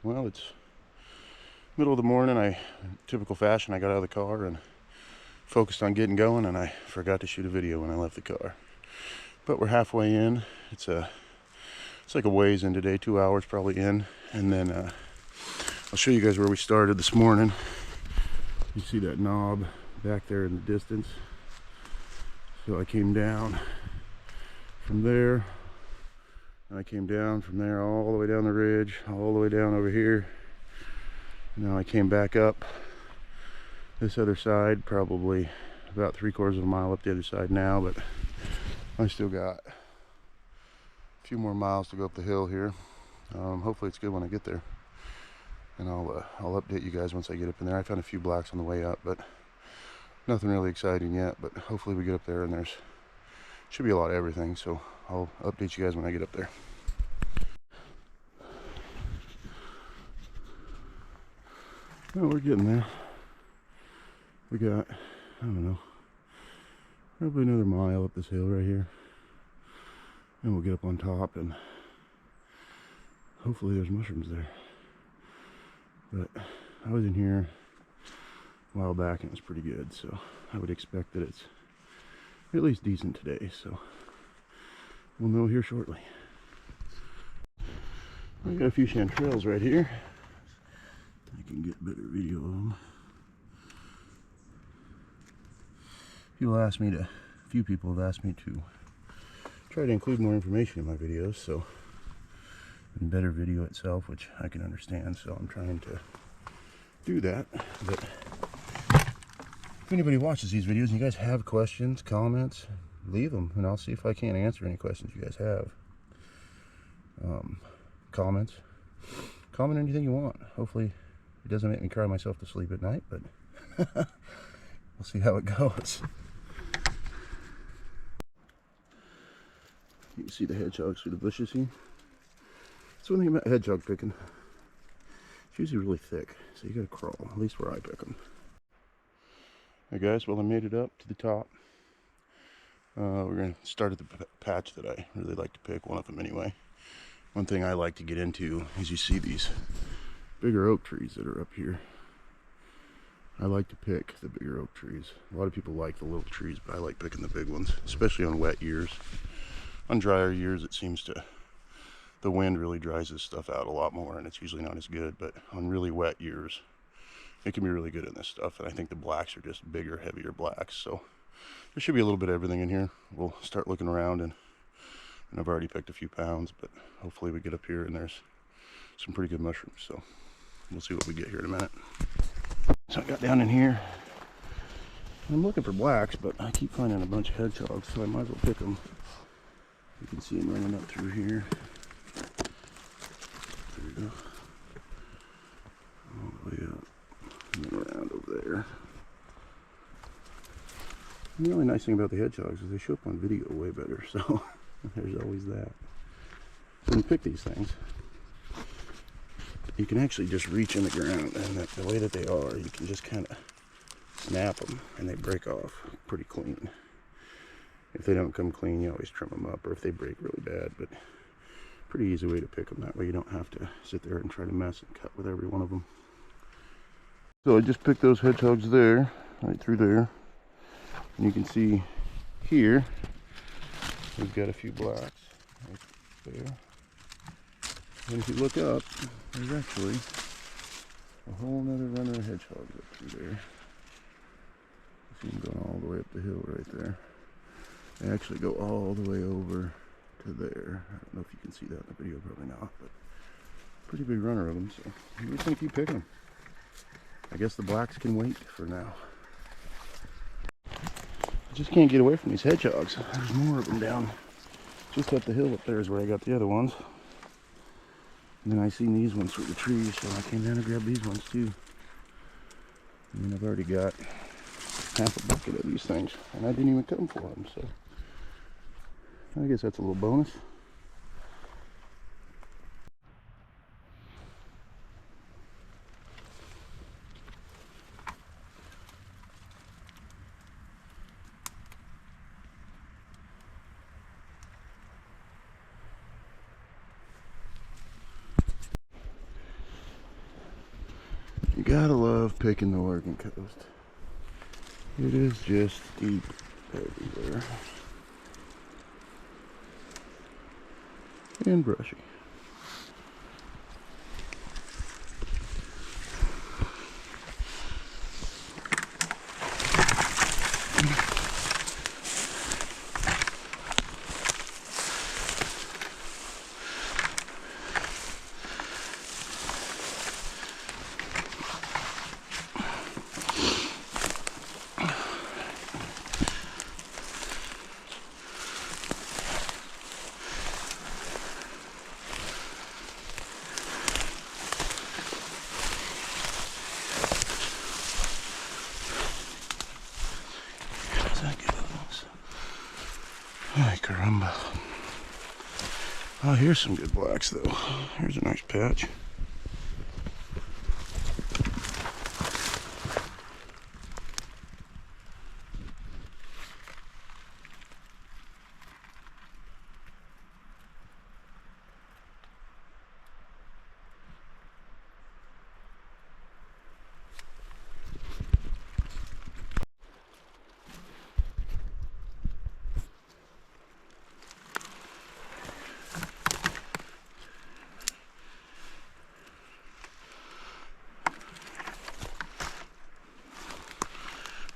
Well, it's middle of the morning. Typical fashion, I got out of the car and focused on getting going, and I forgot to shoot a video when I left the car. But we're halfway in. It's like a ways in today, 2 hours probably in, and then I'll show you guys where we started this morning. You see that knob back there in the distance. So I came down from there, and I came down from there all the way down the ridge, all the way down over here. Now I came back up this other side, probably about 3/4 of a mile up the other side now, but I still got a few more miles to go up the hill here. Hopefully it's good when I get there, and I'll update you guys once I get up in there. I found a few blacks on the way up, but nothing really exciting yet. But hopefully we get up there, and there's should be a lot of everything, so I'll update you guys when I get up there. Well, we're getting there. We got, I don't know, probably another mile up this hill right here, and we'll get up on top, and hopefully there's mushrooms there. But I was in here a while back and it was pretty good, so I would expect that it's at least decent today, so we'll know here shortly. I got a few chanterelles right here. I can get a better video of them. A few people have asked me to try to include more information in my videos, so and better video itself, which I can understand, so I'm trying to do that. But if anybody watches these videos and you guys have questions, comments, leave them, and I'll see if I can answer any questions you guys have. Comment anything you want. Hopefully it doesn't make me cry myself to sleep at night, but we'll see how it goes. You can see the hedgehogs through the bushes here. That's one thing about hedgehog picking. It's usually really thick, so you gotta crawl, at least where I pick them. Hey guys, well I made it up to the top. We're gonna start at the patch that I really like to pick, one of them anyway. One thing I like to get into is you see these bigger oak trees that are up here. I like to pick the bigger oak trees. A lot of people like the little trees, but I like picking the big ones, especially on wet years. On drier years, it seems to, the wind really dries this stuff out a lot more, and it's usually not as good, but on really wet years, it can be really good in this stuff, and I think the blacks are just bigger, heavier blacks, so there should be a little bit of everything in here. We'll start looking around, and I've already picked a few pounds, but hopefully we get up here and there's some pretty good mushrooms, so we'll see what we get here in a minute. So I got down in here, I'm looking for blacks, but I keep finding a bunch of hedgehogs, so I might as well pick them. You can see them running up through here. There we go. All the way up and then around over there. And the really nice thing about the hedgehogs is they show up on video way better, so there's always that. So when you pick these things, you can actually just reach in the ground, and the way that they are, you can just kind of snap them and they break off pretty clean. If they don't come clean, you always trim them up, or if they break really bad, but pretty easy way to pick them. That way you don't have to sit there and try to mess and cut with every one of them. So I just picked those hedgehogs there, right through there. And you can see here, we've got a few blacks right there. And if you look up, there's actually a whole nother runner of hedgehogs up through there. You see them going all the way up the hill right there. They actually go all the way over to there. I don't know if you can see that in the video, probably not, but pretty big runner of them, so we're just gonna keep picking them. I guess the blacks can wait for now. I just can't get away from these hedgehogs. There's more of them down just up the hill up there is where I got the other ones. And then I seen these ones through the trees, so I came down and grabbed these ones too. And then I've already got half a bucket of these things, and I didn't even cut them for them, so I guess that's a little bonus. gotta love picking the Oregon coast. It is just deep everywhere. And brushy. Ay, caramba. Oh, here's some good blacks, though. Here's a nice patch.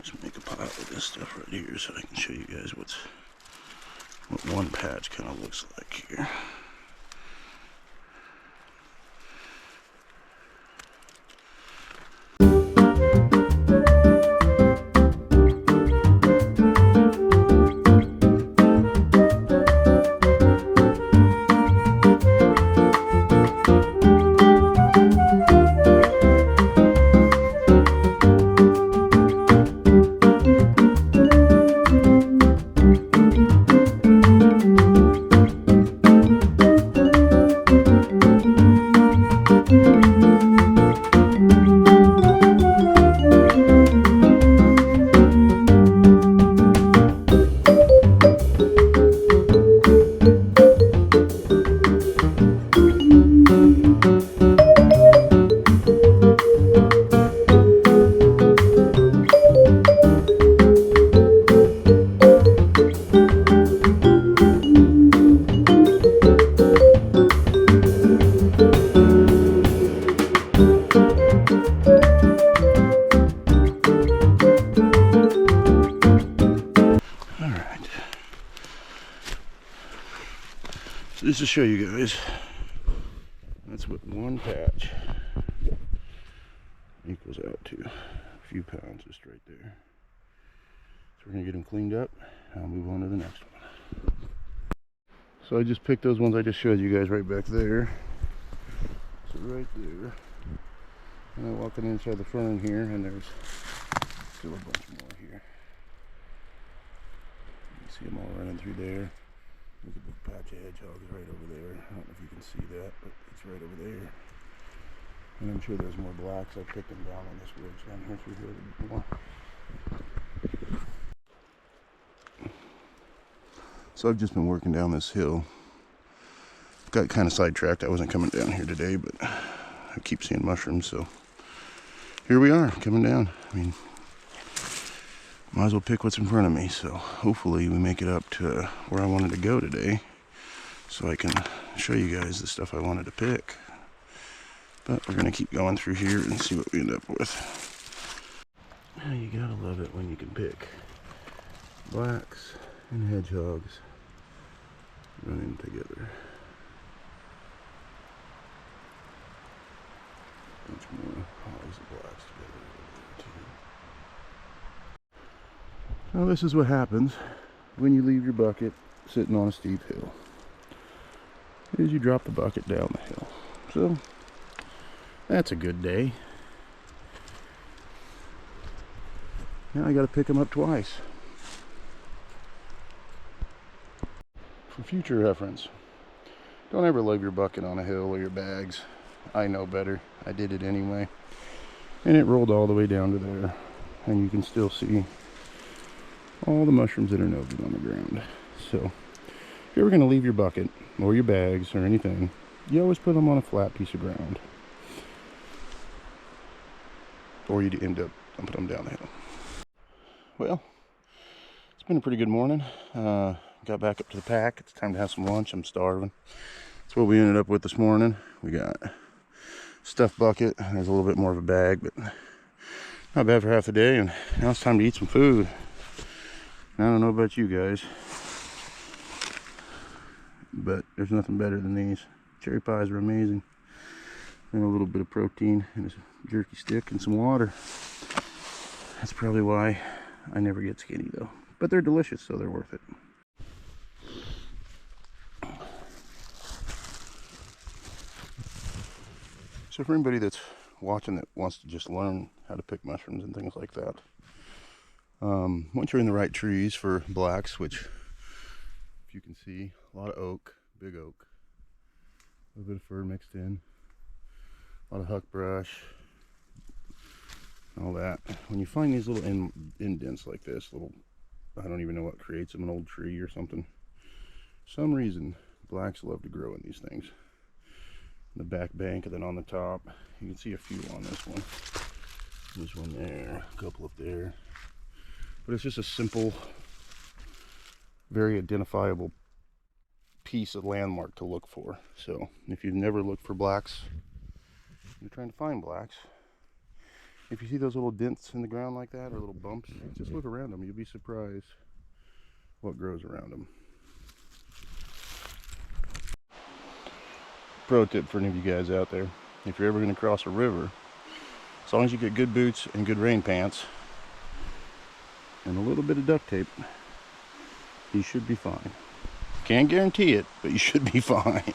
Just make a pile of this stuff right here so I can show you guys what one patch kind of looks like here. So just to show you guys, that's what one patch equals out to. A few pounds just right there. So we're gonna get them cleaned up and I'll move on to the next one. So I just picked those ones I just showed you guys right back there. So right there. And I'm walking inside the fern here, and there's still a bunch more here. You can see them all running through there. There's a big patch of hedgehogs right over there. I don't know if you can see that, but it's right over there. And I'm sure there's more blacks. I picked them down on this ridge down here through here a little bit more. So I've just been working down this hill. Got kind of sidetracked. I wasn't coming down here today, but I keep seeing mushrooms, so here we are, coming down. I mean, might as well pick what's in front of me, so hopefully we make it up to where I wanted to go today so I can show you guys the stuff I wanted to pick. But we're gonna keep going through here and see what we end up with. Oh, you gotta love it when you can pick blacks and hedgehogs running together. Bunch more hollies and blacks together too. Now this is what happens when you leave your bucket sitting on a steep hill. Is you drop the bucket down the hill. So that's a good day. Now I got to pick them up twice. For future reference, don't ever leave your bucket on a hill or your bags. I know better. I did it anyway. And it rolled all the way down to there. And you can still see all the mushrooms that are noted on the ground. So if you're ever going to leave your bucket or your bags or anything, you always put them on a flat piece of ground. or you'd end up dumping them down the hill. Well, it's been a pretty good morning. Got back up to the pack. It's time to have some lunch. I'm starving. That's what we ended up with this morning. We got stuffed bucket. There's a little bit more of a bag, but not bad for half the day. And now it's time to eat some food. I don't know about you guys, but there's nothing better than these. Cherry pies are amazing. And a little bit of protein and a jerky stick and some water. That's probably why I never get skinny though. But they're delicious, so they're worth it. So for anybody that's watching that wants to just learn how to pick mushrooms and things like that, once you're in the right trees for blacks, which if you can see, a lot of oak, big oak, a little bit of fir mixed in, a lot of huck brush, all that. When you find these little indents like this, little, I don't even know what creates them, an old tree or something. For some reason, blacks love to grow in these things. The back bank and then on the top, you can see a few on this one. There's one there, a couple up there. But it's just a simple, very identifiable piece of landmark to look for. So if you've never looked for blacks, you're trying to find blacks, if you see those little dents in the ground like that, or little bumps, just look around them. You'll be surprised what grows around them. Pro tip for any of you guys out there: if you're ever going to cross a river, as long as you get good boots and good rain pants and a little bit of duct tape, you should be fine. Can't guarantee it, but you should be fine.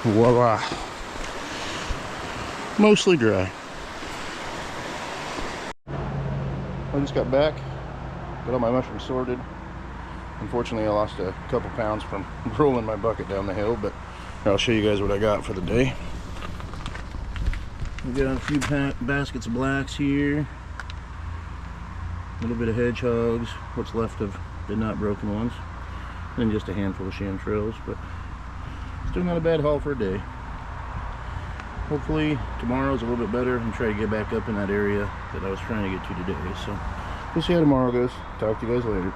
Voila. Mostly dry. I just got back, got all my mushrooms sorted. Unfortunately, I lost a couple pounds from rolling my bucket down the hill, but I'll show you guys what I got for the day. We got a few baskets of blacks here, a little bit of hedgehogs, what's left of the not broken ones, and just a handful of chanterelles, but still not a bad haul for a day. Hopefully tomorrow's a little bit better and try to get back up in that area that I was trying to get to today. So we'll see how tomorrow goes. Talk to you guys later.